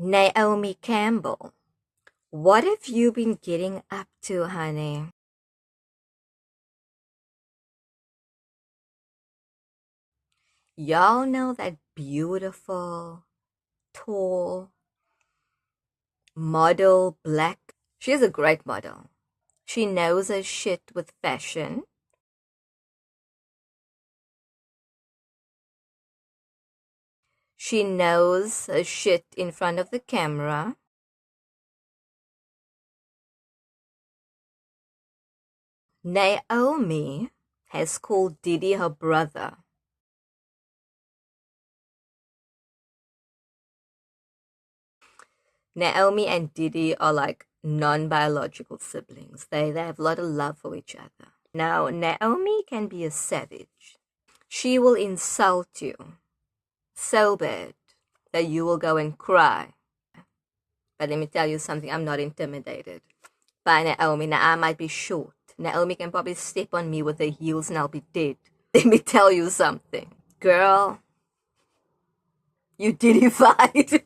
Naomi Campbell, what have you been getting up to, honey? Y'all know that beautiful, tall, model black. She's a great model. She knows her shit with fashion. She knows her shit in front of the camera. Naomi has called Diddy her brother. Naomi and Diddy are like non-biological siblings. They have a lot of love for each other. Now, Naomi can be a savage. She will insult you so bad that you will go and cry. But let me tell you something, I'm not intimidated by Naomi. Now, I might be short. Naomi can probably step on me with her heels and I'll be dead. Let me tell you something. Girl, you Diddy-fied.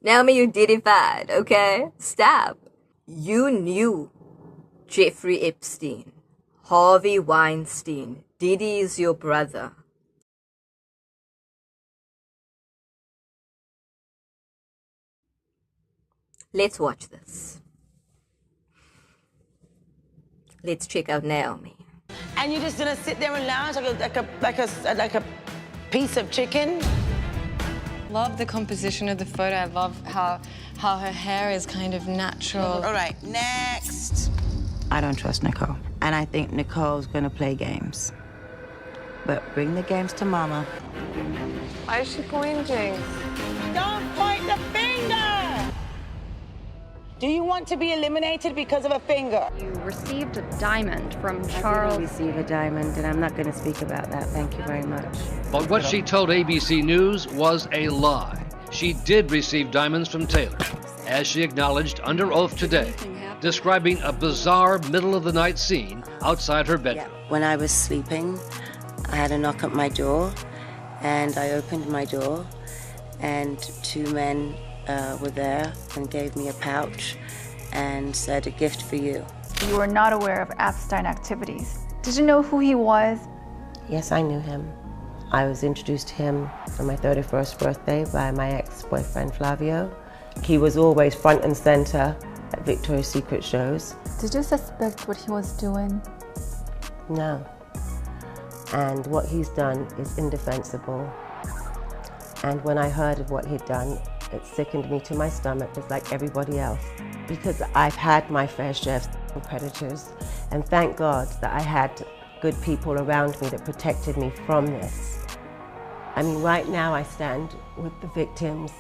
Naomi, you Diddy-fied, okay? Stop. You knew Jeffrey Epstein, Harvey Weinstein. Diddy is your brother. Let's watch this. Let's check out Naomi. And you're just gonna sit there and lounge like a piece of chicken? Love the composition of the photo. I love how her hair is kind of natural. All right, next. I don't trust Nicole. And I think Nicole's gonna play games. But bring the games to Mama. Why is she pointing? Don't point the finger! Do you want to be eliminated because of a finger? You received a diamond from I Charles. didn't receive a diamond, and I'm not going to speak about that. Thank you very much. But what she told ABC News was a lie. She did receive diamonds from Taylor, as she acknowledged under oath today, describing a bizarre middle-of-the-night scene outside her bedroom. When I was sleeping, I had a knock at my door, and I opened my door, and two men were there and gave me a pouch and said, "A gift for you." You were not aware of Epstein activities. Did you know who he was? Yes, I knew him. I was introduced to him for my 31st birthday by my ex-boyfriend Flavio. He was always front and center at Victoria's Secret shows. Did you suspect what he was doing? No. And what he's done is indefensible. And when I heard of what he'd done, it sickened me to my stomach, just like everybody else. Because I've had my fair share of predators, and thank God that I had good people around me that protected me from this. I mean, right now I stand with the victims.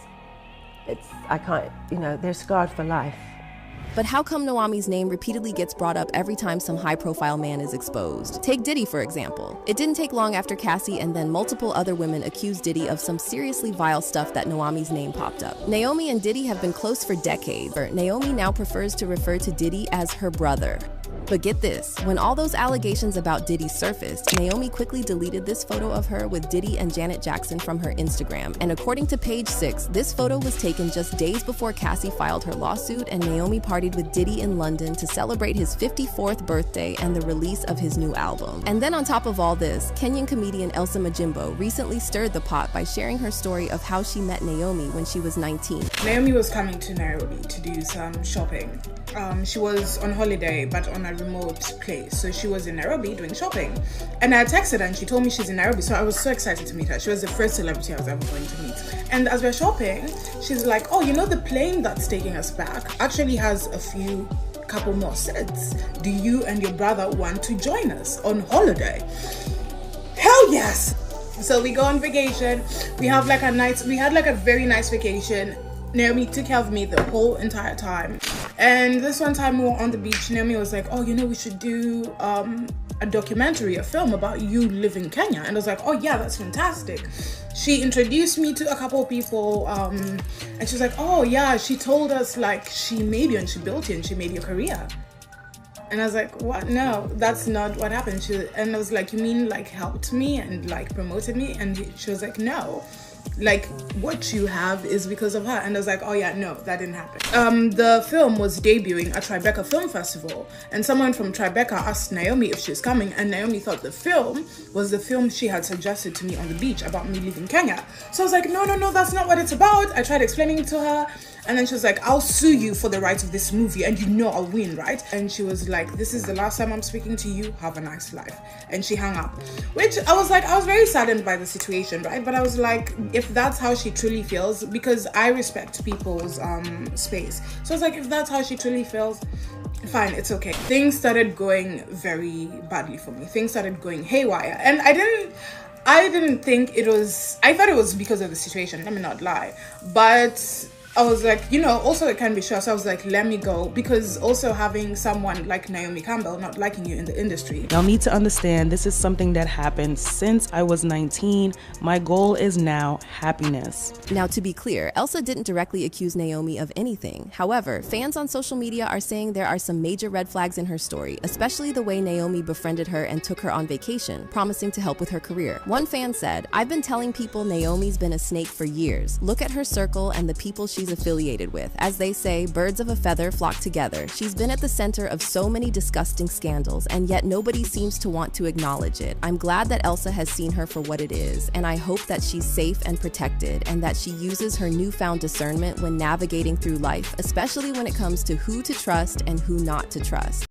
I can't, they're scarred for life. But how come Naomi's name repeatedly gets brought up every time some high-profile man is exposed? Take Diddy, for example. It didn't take long after Cassie and then multiple other women accused Diddy of some seriously vile stuff that Naomi's name popped up. Naomi and Diddy have been close for decades. Naomi now prefers to refer to Diddy as her brother. But get this, when all those allegations about Diddy surfaced, Naomi quickly deleted this photo of her with Diddy and Janet Jackson from her Instagram. And according to Page 6, this photo was taken just days before Cassie filed her lawsuit and Naomi partied with Diddy in London to celebrate his 54th birthday and the release of his new album. And then on top of all this, Kenyan comedian Elsa Majimbo recently stirred the pot by sharing her story of how she met Naomi when she was 19. Naomi was coming to Nairobi to do some shopping. She was on holiday, but on a remote place. So she was in Nairobi doing shopping. And I texted her and she told me she's in Nairobi. So I was so excited to meet her. She was the first celebrity I was ever going to meet. And as we're shopping, she's like, oh, the plane that's taking us back actually has a couple more seats. Do you and your brother want to join us on holiday? Hell yes! So we go on vacation. We had like a very nice vacation. Naomi took care of me the whole entire time. And this one time we were on the beach, Naomi was like, oh, we should do a documentary, a film about you live in Kenya. And I was like, oh yeah, that's fantastic. She introduced me to a couple of people, and she was like, oh yeah, she told us like she made you and she built you and she made your career. And I was like, what? No, that's not what happened. And I was like, you mean like helped me and like promoted me? And she was like, no, like what you have is because of her. And I was like, oh yeah, no, that didn't happen. The film was debuting at Tribeca Film Festival, and someone from Tribeca asked Naomi if she was coming, and Naomi thought the film was the film she had suggested to me on the beach about me leaving Kenya. So I was like, no, that's not what it's about. I tried explaining it to her, and then she was like, I'll sue you for the rights of this movie and you know I'll win, right? And she was like, this is the last time I'm speaking to you, have a nice life. And she hung up, which I was very saddened by the situation, right? But I was like, if that's how she truly feels, because I respect people's space. So I was like, if that's how she truly feels, fine, it's okay. Things started going very badly for me. Things started going haywire. And I didn't think it was, I thought it was because of the situation, let me not lie. But I was like, you know, also it can be sure. So I was like, let me go, because also having someone like Naomi Campbell not liking you in the industry. Y'all need to understand, this is something that happened since I was 19. My goal is now happiness. Now, to be clear, Elsa didn't directly accuse Naomi of anything. However, fans on social media are saying there are some major red flags in her story, especially the way Naomi befriended her and took her on vacation, promising to help with her career. One fan said, I've been telling people Naomi's been a snake for years. Look at her circle and the people she's affiliated with. As they say, birds of a feather flock together. She's been at the center of so many disgusting scandals, and yet nobody seems to want to acknowledge it. I'm glad that Elsa has seen her for what it is, and I hope that she's safe and protected, and that she uses her newfound discernment when navigating through life, especially when it comes to who to trust and who not to trust.